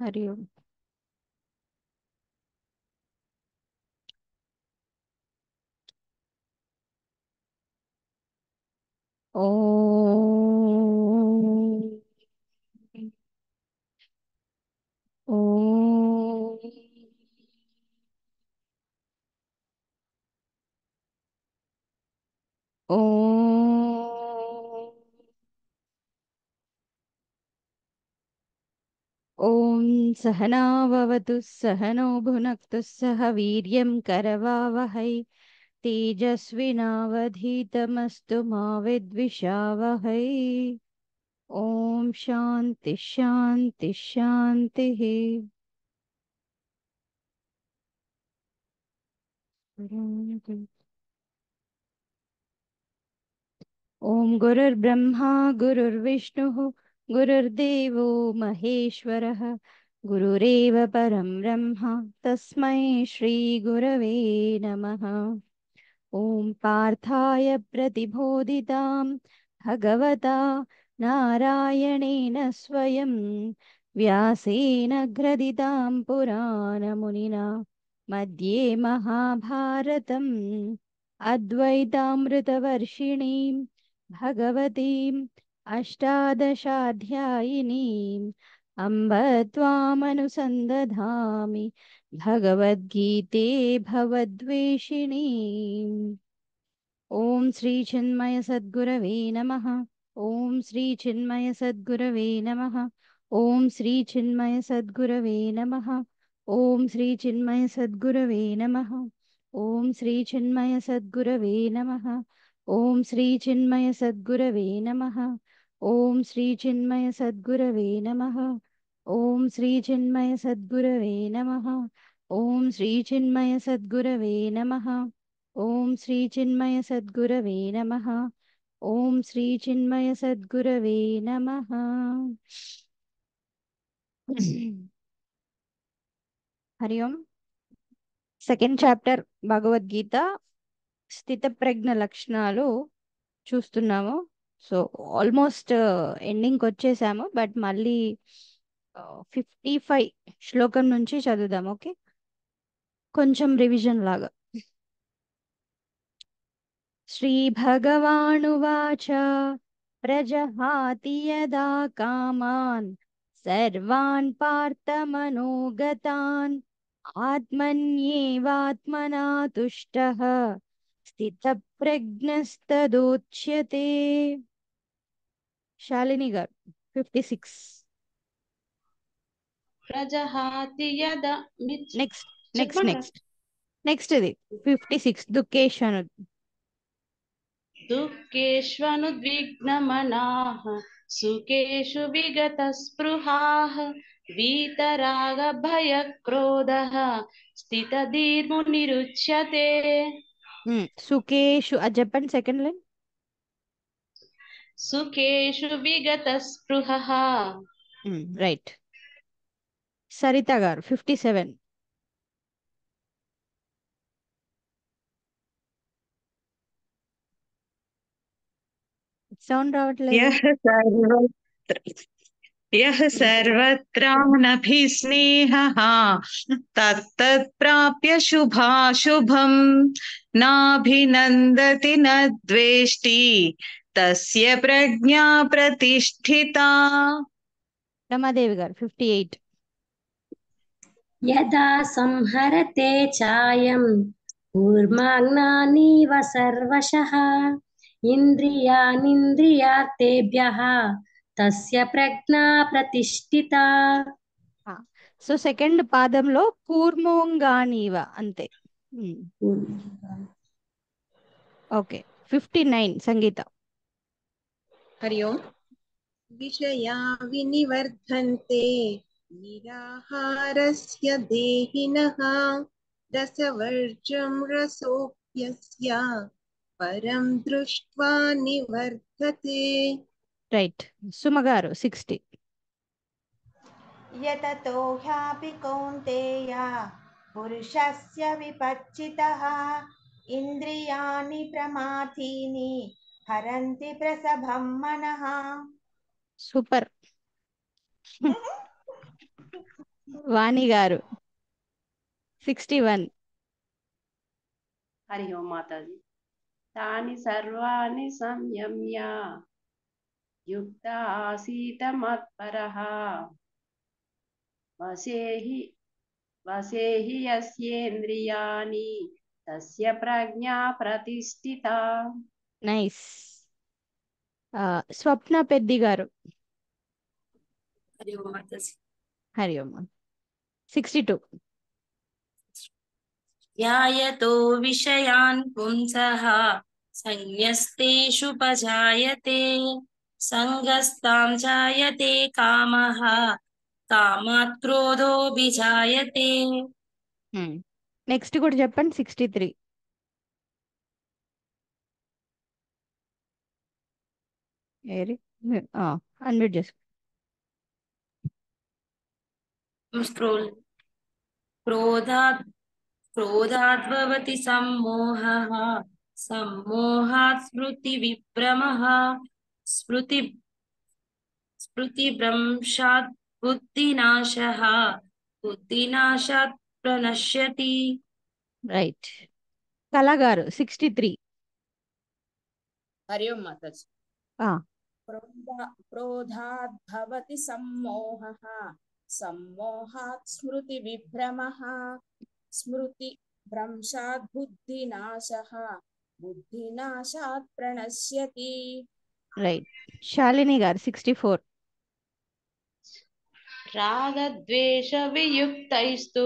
हरि ओम। ओम ओम ओम ओम सहना भवतु सहनौ भुनक्तु सह वीर्यं करवावहै तेजस्विनावधीतमस्तु मा विद्विषावहै। ओम शांति शांति शांतिः। ओम गुरुर्ब्रह्मा गुरुर्विष्णुः गुरुर्देवो महेश्वरः गुरुरेव परं ब्रह्म तस्मै श्री गुरवे नमः। ओम पार्थाय प्रतिबोधितां भगवता नारायणेन स्वयं व्यासेन ग्रथितां पुराणमुनिना मध्ये महाभारतम् अद्वैतामृतवर्षिणीं भगवतीम् अष्टादशाध्यायिनीम् अम्ब त्वामनुसन्दधामि भगवद्गीते भवद्वेषिणी। ओम श्री चिन्मय सद्गुरवे नमः। ओम श्री चिन्मय सद्गुरवे नमः। ओम श्री चिन्मय सद्गुरवे नमः। ओम श्री चिन्मय सद्गुरवे नमः। ओम श्री चिन्मय सद्गुरवे नमः। ओम श्री चिन्मय सद्गुरवे नमः। ओम श्री चिन्मय सद्गुरवे नमः। ओम श्री चिन्मय सद्गुरवे नमः। ओम श्री चिन्मय सद्गुरवे नमः। ओम श्री चिन्मय सद्गुरवे नमः। ओम श्री चिन्मय सद्गुरवे नमः। हरि ओम। సెకండ్ చాప్టర్ భగవద్గీత స్థితప్రజ్ఞ లక్షణాలు చూస్తున్నాము. సో ఆల్మోస్ట్ ఎండింగ్కి వచ్చేసాము, బట్ మళ్ళీ 55 శ్లోకం నుంచి చదువుదాం. ఓకే, కొంచెం రివిజన్ లాగా. श्रीभगवानुवाच प्रजहाति यदा कामान् सर्वान् पार्थमनोगतान् आत्मन्येवात्मना तुष्टः स्थितप्रज्ञस्तदोच्यते. शालिनी गाరు 56. ప్రజహాతి యద నెక్స్ట్ నెక్స్ట్ చెప్పండి. నెక్స్ట్ నెక్స్ట్ ఇది 56 దుఃఖేషను. దుఃఖేష్వనుద్విగ్నమనాః సుఖేషు విగతస్పృహాః వీతరాగభయక్రోధः స్థితధీర్మునిరుచ్యతే. సుఖేషు అది చెప్పండి, సెకండ్ లైన్. సుఖేషు విగతస్పృహः. రైట్. సరిత గారు 57. సౌండ్ రావట్లేదు. यः सर्वत्रानभिस्नेहः तत्तत्प्राप्य शुभाशुभम् नाभिनन्दति न द्वेष्टि तस्य प्रज्ञा प्रतिष्ठिता. రమాదేవి గారు 58. यदा संहरते चायं कूर्माग्नानीव सर्वशः इन्द्रियाणीन्द्रियार्थेभ्यः तस्य प्रज्ञा प्रतिष्ठिता. సో సెకండ్ పాదంలో కూర్మోంగానీవ అంతే. ఓకే, 59 సంగీత. हरि ओम. विषया विनिवर्धन्ते निराहारस्य देहिनः रसवर्जं रसोऽप्यस्य परं दृष्ट्वा निवर्धते. రైట్. సుమ గారు 60. यततो ह्यापि कौन्तेय पुरुषस्य विपच्चितः इन्द्रियाणि प्रमाथीनि हरन्ति प्रसभं मनः. సూపర్. వాణి గారు 61. హరి ఓం మాతాజీ. తాని సర్వాణి సంయమ్య యుక్త ఆసీత మత్పరః వసేహి వసేహి యస్యేంద్రియాణి తస్య ప్రజ్ఞా ప్రతిష్ఠిత. నైస్. స్వప్న పెద్ది గారు హరి ఓం మాతాజీ. హరి ఓం. 62. ధ్యాయతో విషయాన్ పుంసః సంన్యస్తేషుపజాయతే సంగస్తాం జాయతే కామః కామాత్ క్రోధోభిజాయతే. నెక్స్ట్ కూడా చెప్పండి. 63. ఏరి అన్మ్యూట్ చేసుకో. స్క్రోల్. క్రోధాద్భవతి సమ్మోహః సమ్మోహాత్ స్మృతివిభ్రమః స్మృతిభ్రంశాత్ బుద్ధినాశః బుద్ధినాశాత్ ప్రణశ్యతి. రైట్. కళా గారు 63. హరి ఓం మాతాజీ. క్రోధాద్భవతి సమ్మోహః సమ్మోహాత్ స్మృతి విభ్రమః స్మృతి భ్రంశాత్ బుద్ధినాశః బుద్ధినాశాత్ ప్రణశ్యతి. రైట్. శాలిని గారు 64. రాగద్వేష వియుక్తైస్తు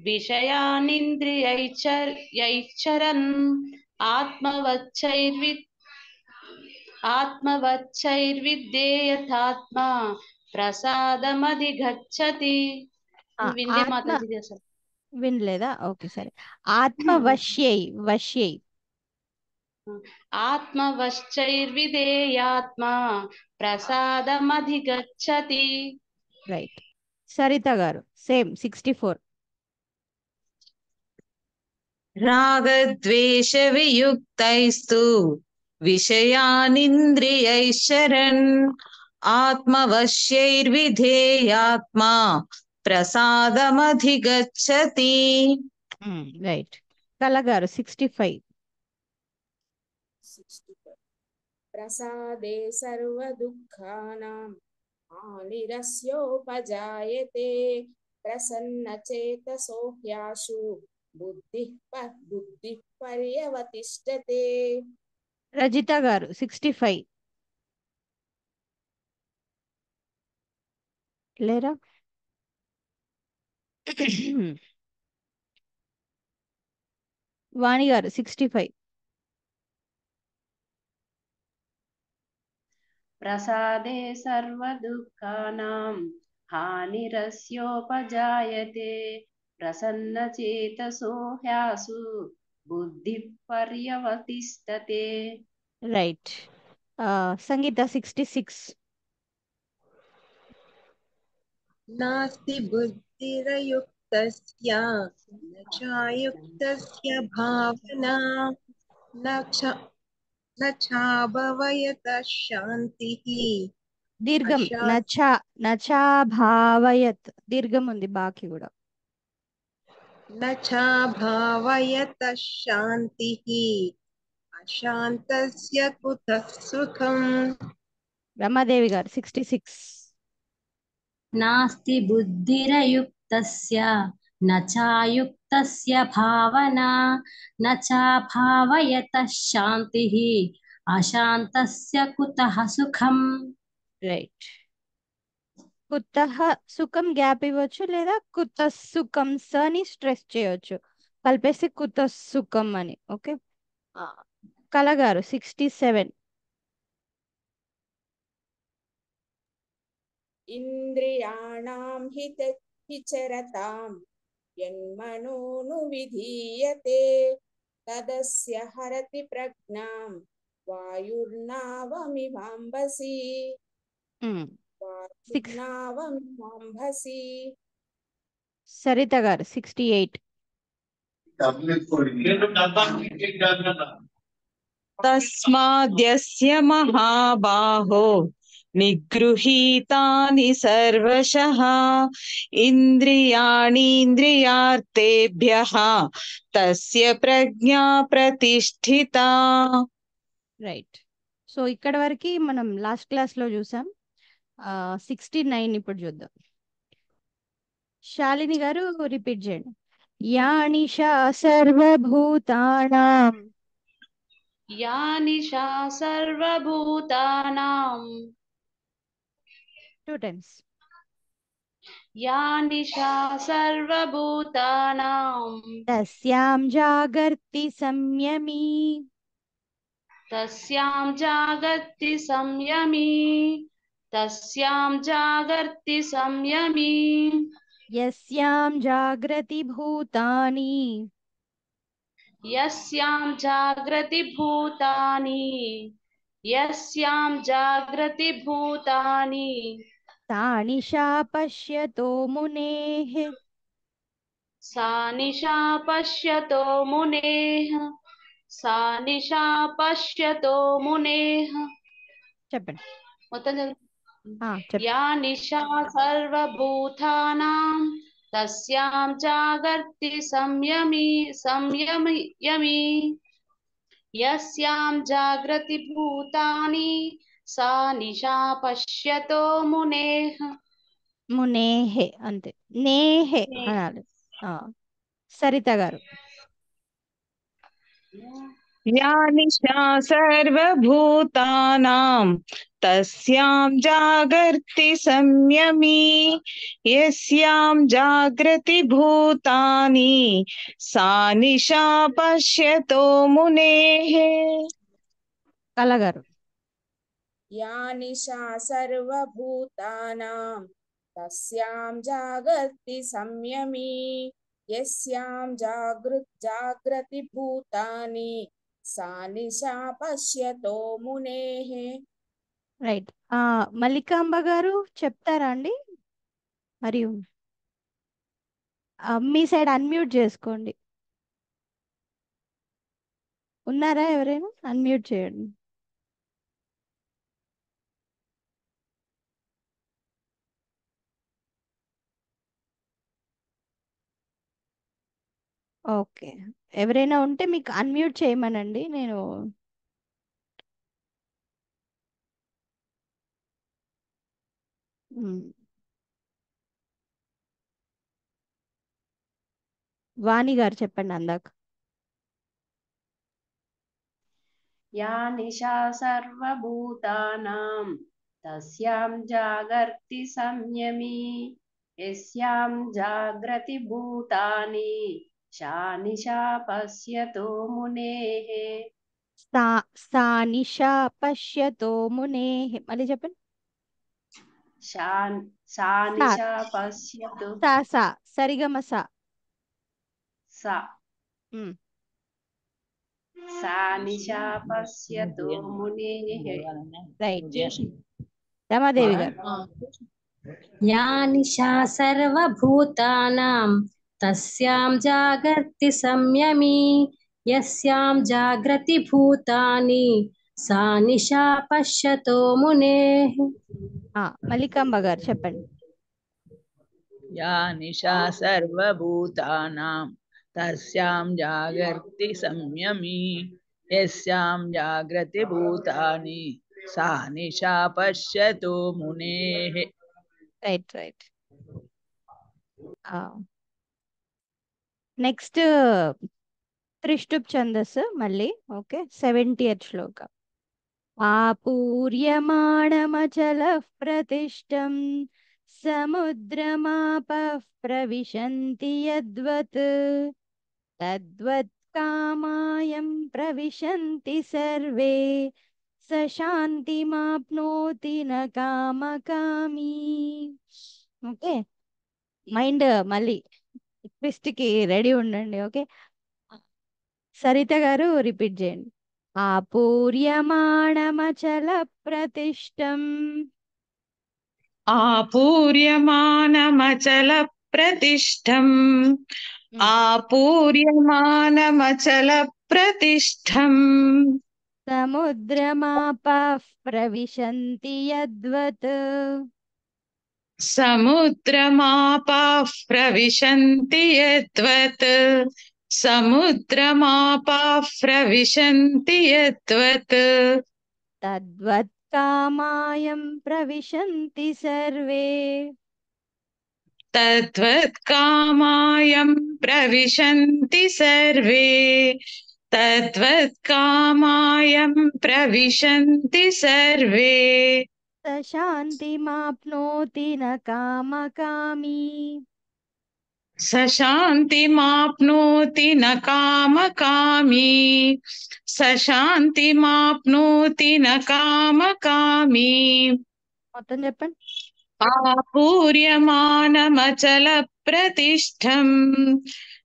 విషయానింద్రియైశ్చరన్ ఆత్మవచ్చైర్విద్యేయథాత్మా ప్రసాదమధిగచ్చతి. వినలే మాతాజీ అసలు. వినలేదా? ఓకే సరే. వశ్యై ఆత్మవశ్చైర్విధేయాత్మా ప్రసాదమధిగచ్చతి. రైట్. సరిత గారు సేమ్ 64. రాగద్వేష వియుక్తైస్తు విషయానింద్రియైశ్చరన్ ఆత్మవశ్యైర్విధేయాత్మా ప్రసాదమధిగచ్చతి. రైట్. కళ గారు 65. ప్రసాదే సర్వదుఃఖానాం హానిరస్యోపజాయతే ప్రసన్నచేతసో హ్యాశు బుద్ధిః పర్యవతిష్ఠతే. రజిత గారు 65. లేరా? వాణి గారు 65. ప్రసాదే సర్వదుఃఖానాం హానిరస్యోపజాయతే ప్రసన్నచేతసో హ్యాసు బుద్ధిః పర్యవతిష్ఠతే. రైట్. సంగీత 66. నాస్తి బుద్ధిరయుక్తస్య న చాయుక్తస్య భావనా న చాభవయతః శాంతిః. దీర్ఘం నచాభావయత్. దీర్ఘం ఉంది బాకి కూడా. న చాభావయతః శాంతిః అశాంతస్య కుతః సుఖం. రమాదేవి గారు 66. నాస్తి బుద్ధిరయుక్తస్య న చాయుక్తస్య భావనా న చాభావయతః శాంతిః అశాంతస్య కుతః సుఖం. రైట్. కుతః సుఖం గ్యాప్ ఇవ్వచ్చు, లేదా కుత సుఖం సని స్ట్రెస్ చేయొచ్చు, కలిపేసి కుత సుఖం అని. ఓకే. కళ గారు 67. ఇంద్రియాణాం హిచరతాం యన్మనోను విధీయతే తదస్య హరతి ప్రజ్ఞాం వాయుర్నావమివాంభసి. సరిత గారు 68. తస్మాద్యస్య మహాబాహో నిగృహీతాని సర్వశః ఇంద్రియాణీంద్రియార్థేభ్యః తస్య ప్రజ్ఞా ప్రతిష్ఠితా. రైట్. సో ఇక్కడ వరకు మనం లాస్ట్ క్లాస్లో చూసాం. 69 ఇప్పుడు చూద్దాం. శాలిని గారు రిపీట్ చేయండి. యానిషా సర్వభూతానాం. యానిషా సర్వభూతానాం. 2 times. యానిషా సర్వభూతానాం. తస్యాం జాగర్తి సంయమీ. తస్యాం జాగర్తి సంయమీ. తస్యాం జాగర్తి సంయమీ. యస్యాం జాగ్రతి భూతాని. యస్యాం జాగ్రతి భూతాని. యస్యాం జాగ్రతి భూతాని. తా నిశా పశ్యతో మునేః. సా నిశా పశ్యతో మునేః. సా నిశా పశ్యతో మునేః. చెప్పండి. మొత్తం చదువు. చెప్పండి. యా నిశా సర్వభూతానాం తస్యాం జాగర్తి సంయమీ. సంయమీ. యస్యాం జాగ్రతి భూతాని. సా నిశా పశ్యతో మునేః. మునేహే అంతే. నేహే అనాలి. సరిత గారు. యా నిశా సర్వభూతానాం తస్యాం జాగర్తి సంయమీ. యస్యాం జాగ్రతి భూతాని సా నిశా పశ్యతో మునేః. కళ గారు. యా నిశా సర్వభూతానాం తస్యాం జాగర్తి సంయమీ. యస్యాం జాగ్రతి భూతాని సా నిశా పశ్యతో మునేః. రైట్. మల్లికాంబ గారు చెప్తారా అండి? మరియు మీ సైడ్ అన్మ్యూట్ చేసుకోండి. ఉన్నారా ఎవరైనా? అన్మ్యూట్ చేయండి. ఓకే. ఎవరైనా ఉంటే మీకు అన్మ్యూట్ చేయమనండి. నేను వాణి గారు చెప్పండి అందాక. యా నిశా సర్వభూతానాం తస్యాం జాగర్తి సంయమీ. యస్యాం జాగ్రతి భూతాని సా నిశా పశ్యతో మునేః. సా నిశా పశ్యతో మునేః. మళ్ళీ చెప్పండి. సా నిశా పశ్యతో. సా సరిగమ సా. సా సా నిశా పశ్యతో మునేః. రైట్. రమాదేవి గారు. యా నిశా సర్వభూతానాం తస్యాం జాగర్తి సంయమీ. యస్యాం జాగ్రతి భూతాని సా నిశా పశ్యతో మునేః. మల్లికాంబ గారు చెప్పండి. యా నిశా సర్వభూతానాం తస్యాం జాగర్తి సంయమీ. యస్యాం జాగ్రతి భూతాని సా నిశా పశ్యతో మునేః. రైట్. రైట్. నెక్స్ట్ త్రిష్టుప్ ఛందస్సు మళ్ళీ. ఓకే. 70th శ్లోక. ఆపూర్యమాణమచలః ప్రతిష్టం సముద్రమాపః ప్రవిశంతి యద్వత్. తద్వత్ కామాయం ప్రవిశంతి సర్వే స శాంతిమాప్నోతి న కామకామీ. ఓకే. మైండ్ మళ్ళీ ట్విస్ట్కి రెడీ ఉండండి. ఓకే. సరిత గారు రిపీట్ చేయండి. ఆపూర్యమాణమచల ప్రతిష్టం. ఆపూర్యమానమచల ప్రతిష్టం. ఆపూర్యమానమచల ప్రతిష్టం. समुद्रमापः प्रविशन्ति यद्वत् समुद्रमापाः प्रविशन्ति यद्वत् समुद्रमापाः प्रविशन्ति यद्वत् तद्वत् कामायं प्रविशन्ति सर्वे तद्वत् कामायं प्रविशन्ति सर्वे तद्वत् कामायं प्रविशन्ति सर्वे स शान्तिमाप्नोति न कामकामी स शान्तिमाप्नोति न कामकामी स शान्तिमाप्नोति न कामकामी మొత్తం చెప్పండి आपूर्यमानमचलप्रतिष्ठम्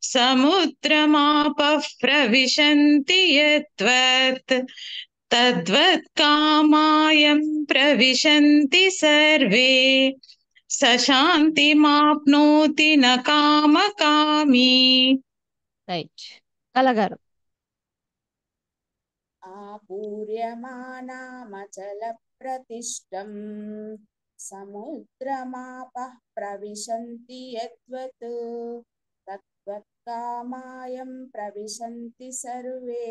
समुद्रमापः प्रविशन्ति यद्वत् तद्वत् कामायं प्रविशन्ति सर्वे स शान्तिमाप्नोति न कामकामी రైట్ కలగారు आपूर्यमानामचलप्रतिष्ठम् समुद्रमापः प्रविशन्ति यद्वत् तद्वत् कामायं प्रविशन्ति सर्वे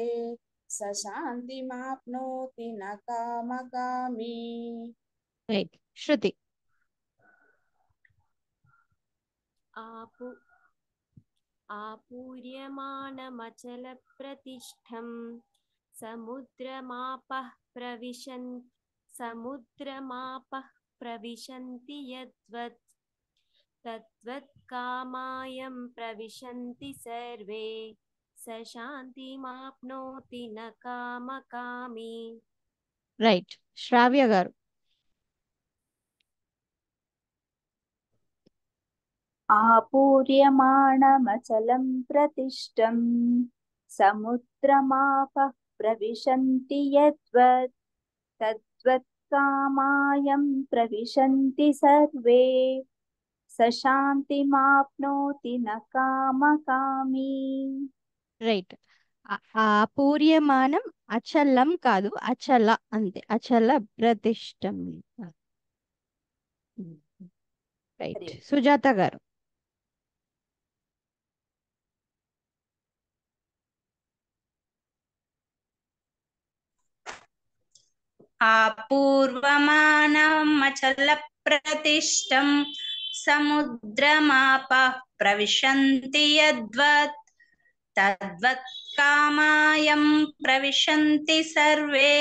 स शान्तिमाप्नोति न कामकामी రైట్ శృతి आपु आपूर्यमाणमचलप्रतिष्ठं समुद्रमापः प्रविशन्ति यद्वत् तद्वत् कामायं प्रविशन्ति सर्वे स शान्तिमाप्नोति न कामकामी రైట్ శ్రావ్య గారు आपूर्यमाणमचलं प्रतिष्ठं समुद्रमापः प्रविशन्ति यद्वत् तद्वत् कामायं प्रविशन्ति सर्वे स शान्तिमाप्नोति न कामकामी రైట్ ఆపూర్యమానం అచలం కాదు అచల అంతే అచల ప్రతిష్టం రైట్ సుజాత గారు आपूर्वमानमचलप्रतिष्ठं समुद्रमापः प्रविशन्ति यद्वत् तद्वत् कामायं प्रविशन्ति सर्वे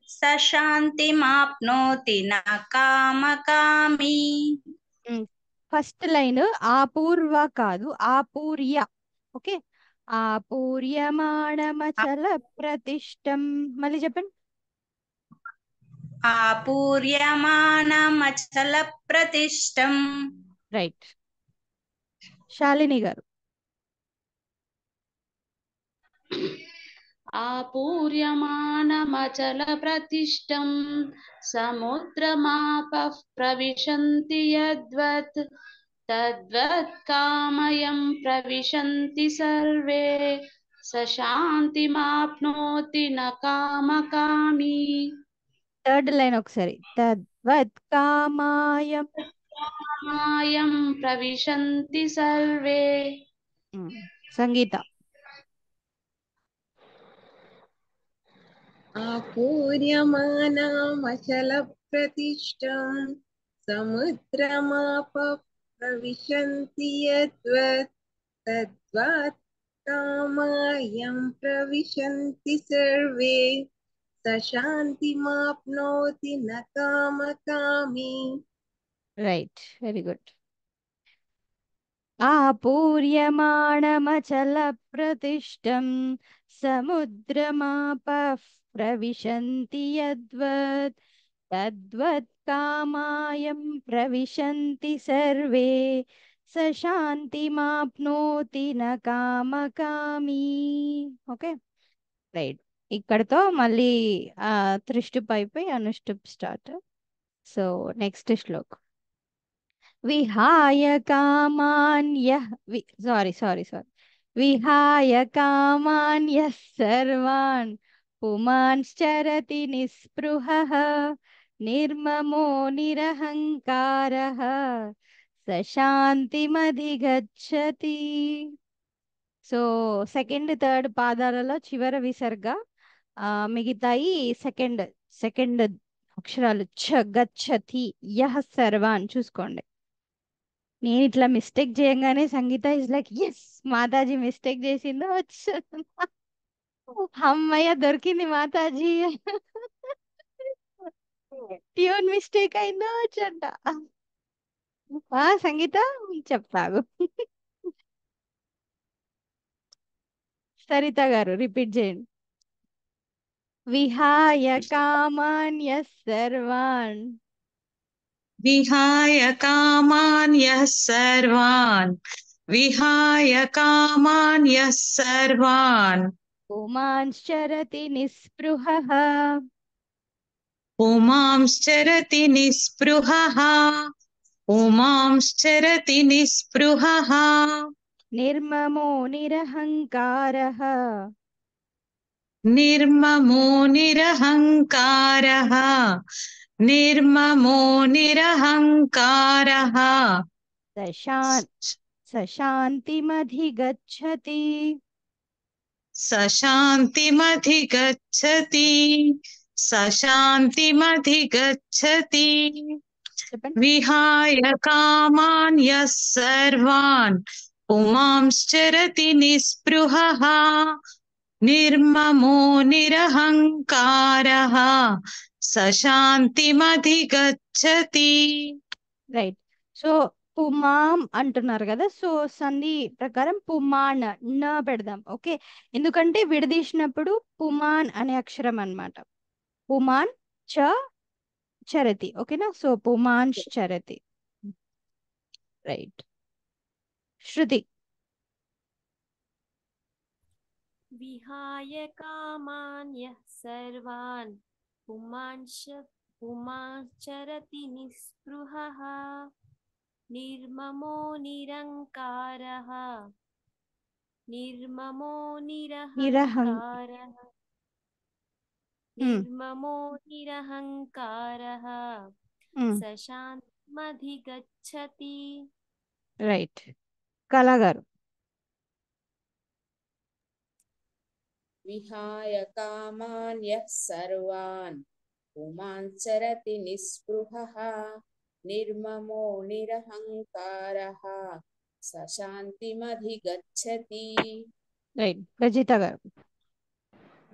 स शान्तिमाप्नोति न कामकामी ఫస్ట్ లైన్ ఆపూర్వ కాదు ఆపూర్య ఓకే ఆపూర్యమాణమచల ప్రతిష్టం మళ్ళీ చెప్పండి आपूर्यमानमचलप्रतिष्ठं రైట్ శాలిని గారు आपूर्यमानमचलप्रतिष्ठं समुद्रमापः प्रविशन्ति यद्वत् तद्वत् कामयं प्रविशन्ति सर्वे स शान्तिमाप्नोति न कामकामी థర్డ్ లైన్ ఒకసారి తద్వత్ కామాయం कामायं प्रविशन्ति सर्वे సంగీత आपूर्यमानामचलप्रतिष्ठं समुद्रमापः प्रविशन्ति यद्वत् तद्वत् कामायं प्रविशन्ति सर्वे स शान्तिमाप्नोति न कामकामी రైట్ వెరీ గుడ్ ఆపూర్యమాణమచల ప్రతిష్టం సముద్రమాపః ప్రవిశन्ति యద్వత్ తద్వత్ కామాయం ప్రవిశन्ति సర్వే స శాంతిమాప్నోతి న కామకామీ ఓకే రైట్ ఇక్కడతో మళ్ళీ త్రిష్టుప్ అయిపోయి అనుష్టుప్ start so next shlok విహాయ కామాన్యః sorry విహాయ కామాన్యః సర్వాన్ పుమాంశ్చరతి నిస్పృహః నిర్మమో నిరహంకారః సశాంతిమధిగచ్చతి. So second third పాదాలలో చివర విసర్గ, మిగతాయి సెకండ్ సెకండ్ అక్షరాలు ఛ గచ్చతి యహ సర్వాన్ చూసుకోండి. నేను ఇట్లా మిస్టేక్ చేయంగానే సంగీత ఇస్ లైక్ ఎస్ మాతాజీ మిస్టేక్ చేసిందో వచ్చు, అమ్మయ్య దొరికింది మాతాజీ, ట్యూన్ మిస్టేక్ అయిందో వచ్చంట. సంగీత చెప్తాగు. సరిత గారు రిపీట్ చేయండి. విహాయ కామాన్యః సర్వాన్ విహాయ కామాన్యః సర్వాన్ విహాయ కామాన్యః సర్వాన్ పుమాంశ్చరతి నిస్పృహః పుమాంశ్చరతి నిస్పృహః పుమాంశ్చరతి నిస్పృహః నిర్మమో నిరహంకారః నిర్మమో నిరహంకారః నిర్మమో నిరహంకారః సశాంతిమధిగచ్చతి సశాంతిమధిగచ్చతి సశాంతిమధిగచ్చతి. విహాయ కామాన్యః సర్వాన్ పుమాంశ్చరతి నిస్పృహః నిర్మమో నిరహంకారః సశాంతిమధిగచ్చతి. రైట్. సో పుమాం అంటున్నారు కదా, సో సంధి ప్రకారం పుమాన్ న పెడదాం. ఓకే, ఎందుకంటే విడదీసినప్పుడు పుమాన్ అనే అక్షరం అన్నమాట. పుమాన్ చ చరతి. ఓకేనా, సో పుమాంష్ చరతి. రైట్. శృతి. విహాయ కామాన్యః సర్వాన్ పుమాంశ్చరతి నిస్పృహః నిర్మమో నిరహంకారః నిర్మమో నిరహంకారః నిర్మమో నిరహంకారః సశాంతిమధిగచ్చతి. రైట్. కళాగారు. విహాయ కామాన్యః సర్వాన్ పుమాంశ్చరతి నిస్పృహః నిర్మమో నిరహంకారః సశాంతిమధిగచ్చతి. రైట్. రజిత గారు.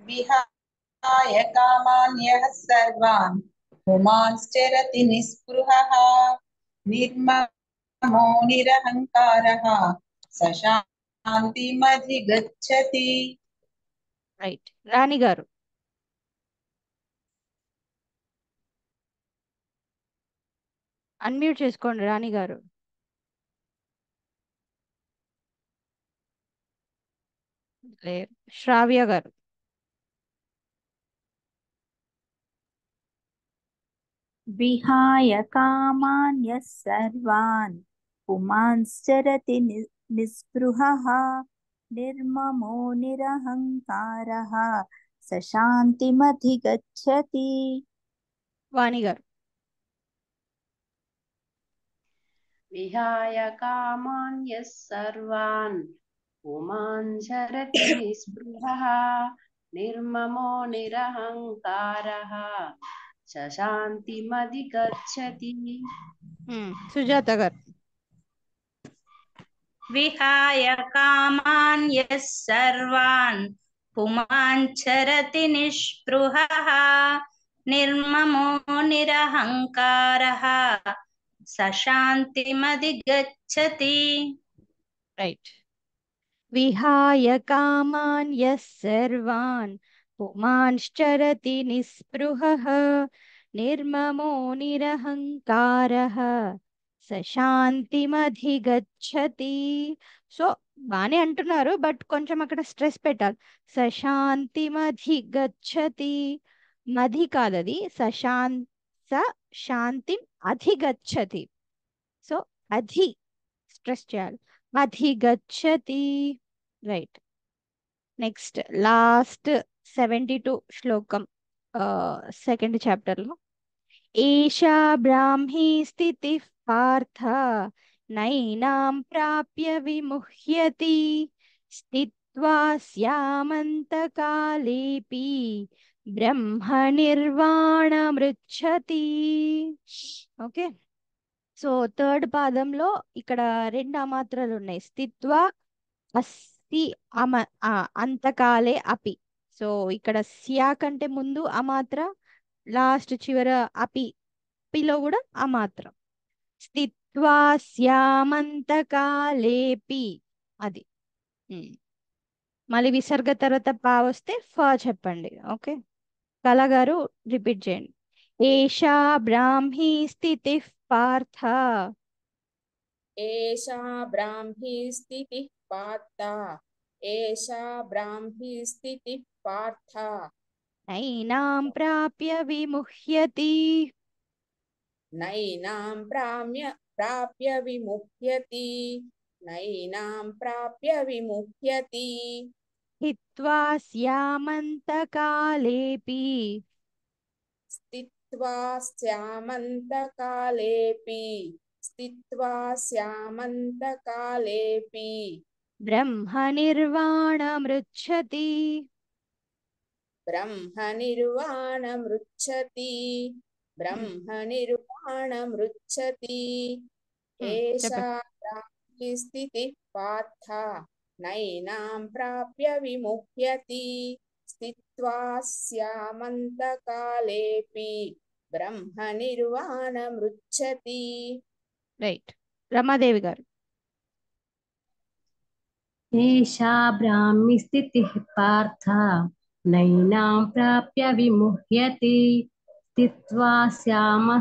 విహాయ కామాన్యః సర్వాన్ పుమాంశ్చరతి నిస్పృహః నిర్మమో నిరహంకారః సశాంతిమధిగచ్చతి. రైట్. రాణి గారు. అన్మ్యూట్ చేసుకోండి రాణి గారు. శ్రావ్య గారు. విహాయ కామాన్యః సర్వాన్ పుమాంశ్చరతి నిస్పృహః నిర్మమో నిరహంకారః సశాంతిమధిగచ్చతి. వాణి గారు. విహాయ కామాన్యః సర్వాన్ పుమాంశ్చరతి నిస్పృహః నిర్మమో నిరహంకారః సశాంతిమధిగచ్చతి. సుజాత గారు. విహాయ కామాన్యః సర్వాన్ పుమాంశ్చరతి నిస్పృహః నిర్మమో నిరహంకారః సశాంతిమధిగచ్చతి. రైట్. విహాయ కామాన్యః సర్వాన్ పుమాంశ్చరతి నిస్పృహః నిర్మమో నిరహంకారః సశాంతిమధిగచ్చతి. సో బానే అంటున్నారు, బట్ కొంచెం అక్కడ స్ట్రెస్ పెట్టాలి. సశాంతిమధిగచ్చతి, మధి కాదది, శాంతిం అధిగచ్చతి. సో అధి స్ట్రెస్ చేయాలి, అధిగచ్చతి. రైట్. నెక్స్ట్ లాస్ట్ 72 శ్లోకం సెకండ్ చాప్టర్లో. ఏషా బ్రాహ్మీ స్థితి పార్థ నైనాం ప్రాప్య విముహ్యతి స్థిత్వా స్యామంతకాలేపి బ్రహ్మ నిర్వాణమృచ్చతి. ఓకే, సో థర్డ్ పాదంలో ఇక్కడ 2 అమాత్రలు ఉన్నాయి. స్థిత్వ అస్తి అంతకాలే అపి. సో ఇక్కడ స్యా కంటే ముందు అమాత్ర, లాస్ట్ చివర అపిలో కూడా అమాత్రం. స్థిత్వా స్యామంతకాలేపి అది. మళ్ళీ విసర్గ తర్వాత పా వస్తే ఫ చెప్పండి. ఓకే, కళ గారు రిపీట్ చేయండి. ఏషా బ్రాహ్మీ స్థితి పార్థ. ఏషా బ్రాహ్మీ స్థితి పార్థ. ఏషా బ్రాహ్మీ స్థితి పార్థ. నైనాం ప్రాప్య విముహ్యతి. నైనాం ప్రాప్య విముహ్యతి. నైనాం ప్రాప్య విముహ్యతి. స్థిత్వా స్యామంతకాలేపి. స్థిత్వా స్యామంతకాలేపి. స్థిత్వా స్యామంతకాలేపి బ్రహ్మ నిర్వాణమృచ్చతి. బ్రహ్మ నిర్వాణమృచ్చతి. బ్రహ్మ నిర్వాణమృచ్చతి. ఏషా బ్రాహ్మీ స్థితి పార్థ నైనాం ప్రాప్య విముహ్యతి స్థిత్వా స్యామంతకాలేపి బ్రహ్మ నిర్వాణమృచ్చతి. రైట్, రమాదేవి గారు. ఏషా బ్రాహ్మీ స్థితిః పార్థ నైనాం ప్రాప్య విముహ్యతి స్థిత్వా స్యామంతకాలేపి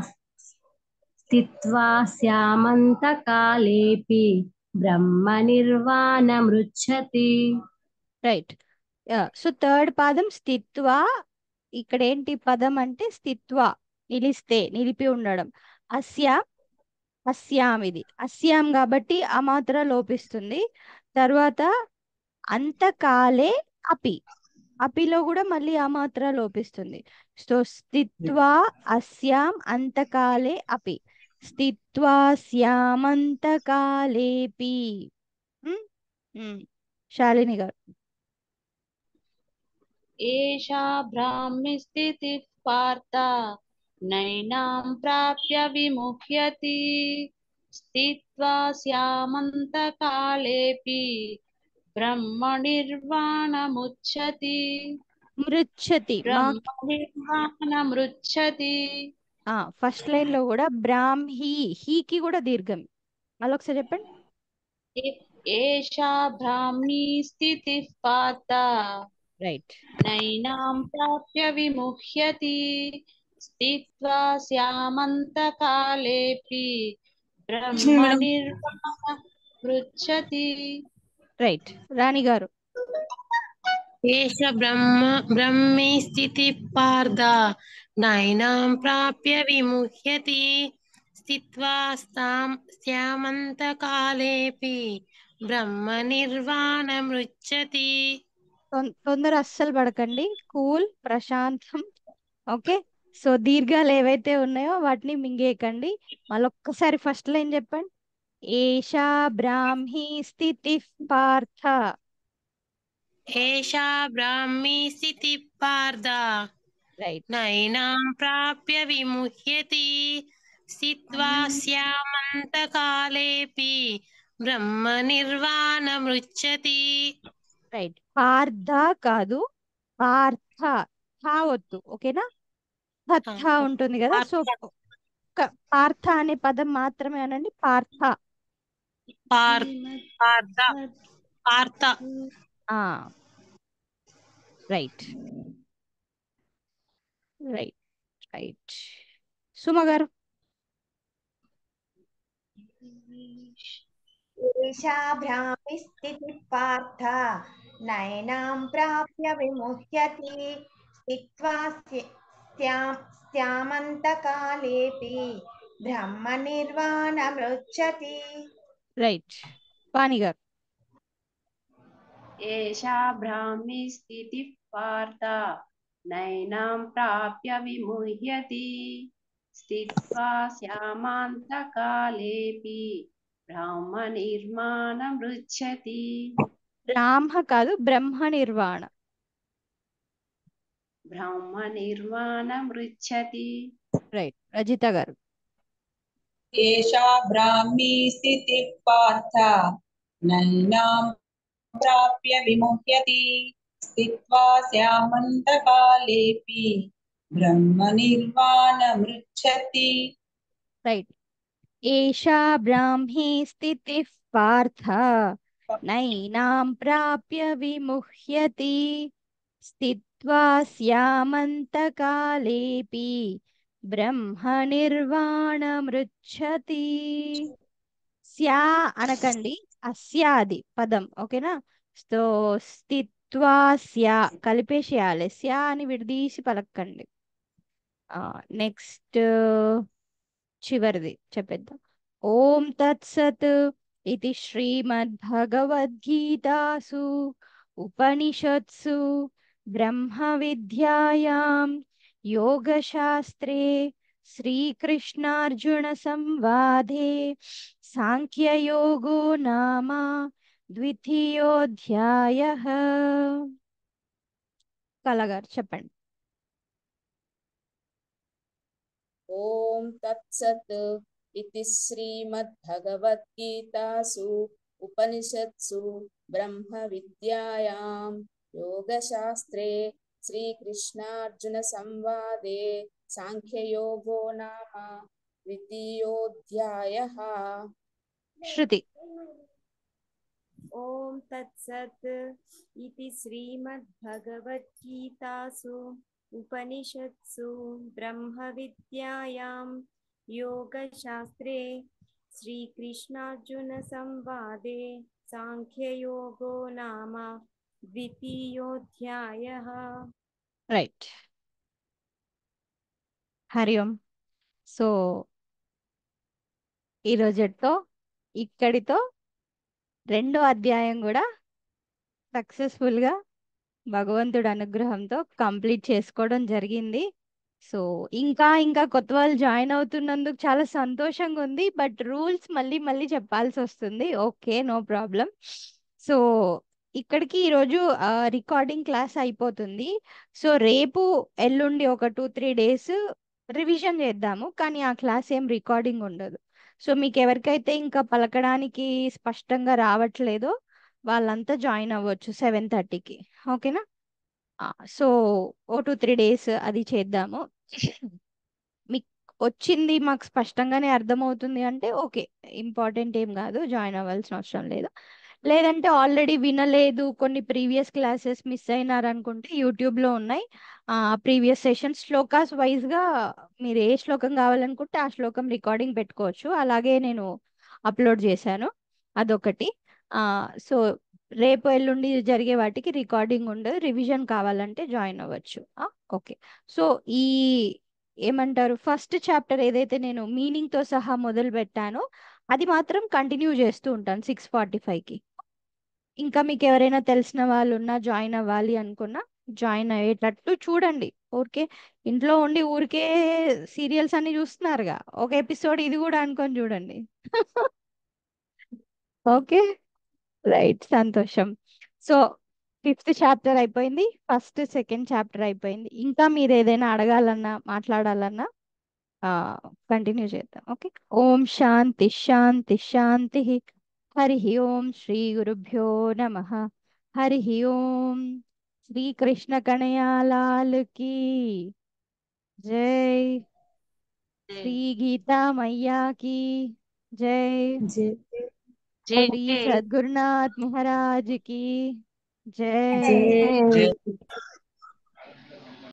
బ్రహ్మ నిర్వాణమృచ్చతి. రైట్, సో థర్డ్ పాదం స్థిత్వా. ఇక్కడ ఏంటి పదం అంటే స్థిత్వా, నిలిస్తే, నిలిపి ఉండడం. అస్యాం ఇది అస్యాం కాబట్టి అమాత్ర లోపిస్తుంది. తర్వాత అంతకాలే అపిలో కూడా మళ్ళీ అమాత్ర లోపిస్తుంది. సో స్థిత్వా అస్యాం అంతకాలే అపి. స్థిత్వా స్యామంతకాలేపి. శాలిని గారు. ఏషా బ్రాహ్మి స్థితి పార్థ నైనాం ప్రాప్య విముహ్యతి స్థిత్వా స్యామంతకాలేపి బ్రహ్మ నిర్వాణముచ్యతి. బ్రహ్మ నిర్వాణమృచ్చతి. ఫస్ట్ లైన్ లో కూడా బ్రాహ్మీ, హీకి కూడా దీర్ఘం. మళ్ళీ ఒకసారి చెప్పండి. ఏషా బ్రాహ్మీ స్థితి పార్థ రైట్ నైనాం ప్రాప్య విముహ్యతి స్థిత్వా స్యామంతకాలేపి బ్రహ్మ నిర్వాణమృచ్చతి. రైట్, రాణి గారు. ఏష బ్రహ్మీ స్థితి పార్థ నైనాం ప్రాప్య విముహ్యతి స్థిత్వా స్యామంతకాలేపి బ్రహ్మ నిర్వాణమృచ్చతి. తొందర అస్సలు పడకండి, కూల్ ప్రశాంతం. ఓకే, సో దీర్ఘాలు ఏవైతే ఉన్నాయో వాటిని మింగేయకండి. మళ్ళొక్కసారి ఫస్ట్ లైన్ చెప్పండి. ఏషా బ్రాహ్మీ స్థితి పార్థ. ఏషా బ్రాహ్మీ స్థితి పార్థ నైనాం ప్రాప్య విముహ్యతి స్థిత్వా స్యామంతకాలేపి బ్రహ్మ నిర్వాణమృచ్చతి. రైట్, పార్థ కాదు, పార్థ. వద్దు, ఓకేనా? ఉంటుంది కదా, సో పార్థ అనే పదం మాత్రమే అనండి. Partha. Right right right. Suma గారు. ఏషా భ్రామి స్థితి పార్థ నైనాం ప్రాప్య విముహ్యతి స్థిత్వా స్యామంతకాలేపి బ్రహ్మ నిర్వాణమృచ్చతి. రైట్, వాణి గారు. ఏషా బ్రాహ్మీ స్థితి पार्थ नैनां प्राप्य विमुह्यति स्थित्वा श्यामान्तकालेऽपि ब्रह्मनिर्माणमृच्छति బ్రాహ్మ కాదు బ్రహ్మ నిర్వాణ. ब्रह्मनिर्वाणमृच्छति రైట్, రజిత గారు. एषा ब्राह्मी स्थितिः पार्थ नैनां प्राप्य विमुह्यति स्थित्वा स्यामन्तकालेऽपि ब्रह्मनिर्वाणमृच्छति రైట్. ఏషా బ్రాహ్మీ స్థితిః పార్థ నైనాం ప్రాప్య విముహ్యతి స్థిత్వా స్యామంతకాలేపి బ్రహ్మ నిర్వాణమృచ్చతి. స్యా అనకండి, అస్యాది పదం, ఓకేనా. సో స్థిత్వా స్యా కలిపేసేయాలి, స్యా అని విడదీసి పలకండి. నెక్స్ట్ చివరిది చెప్పేద్దాం. ఓం తత్సత్ ఇది శ్రీమద్భగవద్గీతాసు ఉపనిషత్సు బ్రహ్మ విద్యాయాం యోగశాస్త్రే శ్రీకృష్ణార్జున సంవాదే సాంఖ్యయోగో నామ ద్వితీయోధ్యాయః. కళగారు చెప్పండి. ॐ तत्सत् इति श्रीमद्भगवद्गीतासु उपनिषत्सु ब्रह्मविद्यायां योगशास्त्रे श्रीकृष्णार्जुनसंवादे साङ्ख्ययोगो नाम द्वितीयोऽध्यायः. శృతి. ॐ तत्सत् इति श्रीमद्भगवद्गीतासु उपनिषत्सु ब्रह्मविद्यायां योगशास्त्रे श्रीकृष्णार्जुनसंवादे साङ्ख्ययोगो नाम द्वितीयोऽध्यायः. రైట్. హరి ఓం. సో ఈరోజుతో ఇక్కడితో రెండో అధ్యాయం కూడా సక్సెస్ఫుల్గా భగవంతుడి అనుగ్రహంతో కంప్లీట్ చేసుకోవడం జరిగింది. సో ఇంకా ఇంకా కొత్త వాళ్ళు జాయిన్ అవుతున్నందుకు చాలా సంతోషంగా ఉంది. బట్ రూల్స్ మళ్ళీ మళ్ళీ చెప్పాల్సి వస్తుంది. Okay, no problem. సో ఇక్కడికి ఈరోజు రికార్డింగ్ క్లాస్ అయిపోతుంది. సో రేపు ఎల్లుండి ఒక 2-3 డేస్ రివిజన్ చేద్దాము, కానీ ఆ క్లాస్ ఏం రికార్డింగ్ ఉండదు. సో మీకు ఎవరికైతే ఇంకా పలకడానికి స్పష్టంగా రావట్లేదో వాళ్ళంతా జాయిన్ అవ్వచ్చు 7:30కి, ఓకేనా. సో ఓ 2-3 డేస్ అది చేద్దాము. మీకు వచ్చింది మాకు స్పష్టంగానే అర్థమవుతుంది అంటే ఓకే, ఇంపార్టెంట్ ఏం కాదు, జాయిన్ అవ్వాల్సిన అవసరం లేదు. లేదంటే ఆల్రెడీ వినలేదు, కొన్ని ప్రీవియస్ క్లాసెస్ మిస్ అయినారనుకుంటే యూట్యూబ్లో ఉన్నాయి ప్రీవియస్ సెషన్స్ శ్లోకాస్ వైజ్గా. మీరు ఏ శ్లోకం కావాలనుకుంటే ఆ శ్లోకం రికార్డింగ్ పెట్టుకోవచ్చు, అలాగే నేను అప్లోడ్ చేశాను, అదొకటి. సో రేపు ఎల్లుండి జరిగే వాటికి రికార్డింగ్ ఉండదు, రివిజన్ కావాలంటే జాయిన్ అవ్వచ్చు. ఓకే. సో ఈ ఏమంటారు ఫస్ట్ చాప్టర్ ఏదైతే నేను మీనింగ్తో సహా మొదలు పెట్టానో అది మాత్రం కంటిన్యూ చేస్తూ ఉంటాను 6:45కి. ఇంకా మీకు ఎవరైనా తెలిసిన వాళ్ళు ఉన్నా జాయిన్ అవ్వాలి అనుకున్నా జాయిన్ అయ్యేటట్టు చూడండి. ఓకే, ఇంట్లో ఉండి ఊరికే సీరియల్స్ అన్ని చూస్తున్నారుగా, ఒక ఎపిసోడ్ ఇది కూడా అనుకొని చూడండి. ఓకే, రైట్, సంతోషం. సో 5th చాప్టర్ అయిపోయింది, ఫస్ట్ సెకండ్ చాప్టర్ అయిపోయింది. ఇంకా మీరు ఏదైనా అడగాలన్నా మాట్లాడాలన్నా కంటిన్యూ చేద్దాం. ఓకే. ఓం శాంతి శాంతి శాంతి. హరి ఓం శ్రీ గురుభ్యో నమః. హరి ఓం. శ్రీకృష్ణ కనయాలాల్ కి జై. శ్రీ గీతా మయ్యా की जय. श्री सद्गुरुनाथ महाराज की जय.